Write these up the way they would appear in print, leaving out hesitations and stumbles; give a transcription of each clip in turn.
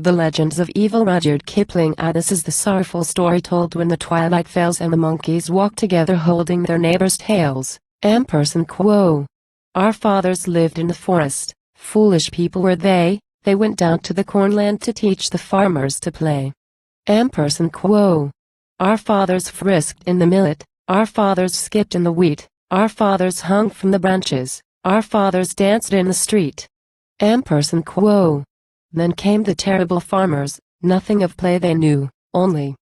The Legends of Evil Rudyard Kipling. This is the sorrowful story told when the twilight fails and the monkeys walk together holding their neighbors' tails. Quo. Our fathers lived in the forest, foolish people were they went down to the cornland to teach the farmers to play. Quo. Our fathers frisked in the millet, our fathers skipped in the wheat, our fathers hung from the branches, our fathers danced in the street. Quo. Then came the terrible farmers, nothing of play they knew, only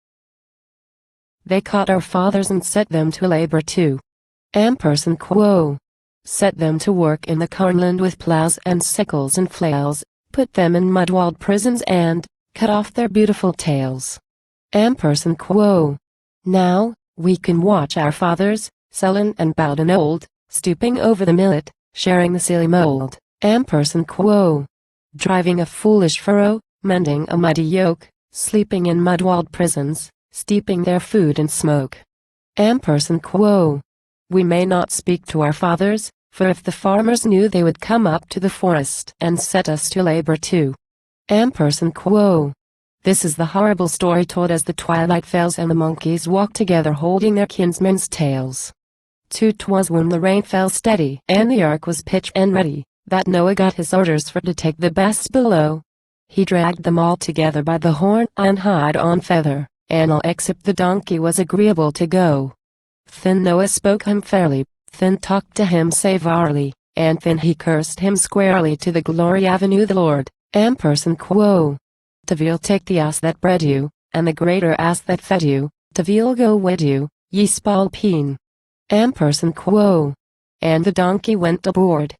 they caught our fathers and set them to labor too. Quo. Set them to work in the cornland with plows and sickles and flails, put them in mud-walled prisons and cut off their beautiful tails. Quo. Now, we can watch our fathers, sullen and bowed and old, stooping over the millet, sharing the silly mold. Quo. Driving a foolish furrow, mending a muddy yoke, sleeping in mud-walled prisons, steeping their food in smoke. Quo. We may not speak to our fathers, for if the farmers knew they would come up to the forest and set us to labor too. Quo. This is the horrible story told as the twilight fails and the monkeys walk together holding their kinsmen's tails. 'Twas when the rain fell steady and the ark was pitched and ready, that Noah got his orders for to take the best below. He dragged them all together by the horn and hide on feather, and all except the donkey was agreeable to go. Then Noah spoke him fairly, then talked to him savorily, and then he cursed him squarely to the glory avenue the Lord. Quo. Devil take the ass that bred you, and the greater ass that fed you, Devil go wed you, ye spalpeen. Quo. And the donkey went aboard.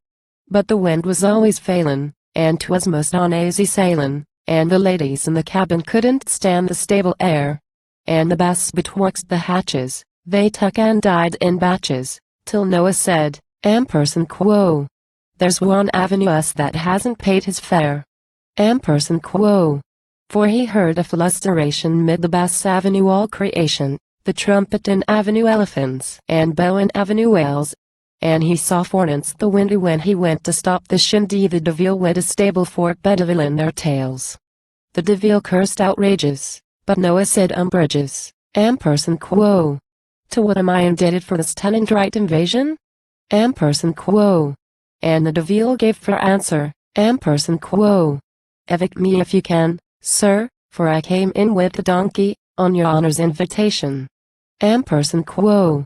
But the wind was always failin', and 'twas most uneasy sailin', and the ladies in the cabin couldn't stand the stable air. And the bass betwixt the hatches, they tuck and died in batches, till Noah said, Quo. There's one avenue us that hasn't paid his fare. Quo. For he heard a flusteration mid the bass avenue all creation, the trumpet in avenue elephants and bow in avenue whales. And he saw forninst the windy when he went to stop the shindy the Devil wed a stable for Bedevil in their tails. The Devil cursed outrageous, but Noah said umbrageous. Quo. To what am I indebted for this tenant right invasion? Quo. And the Devil gave for answer, Quo. Evict me if you can, sir, for I came in with the donkey, on your honor's invitation. Quo.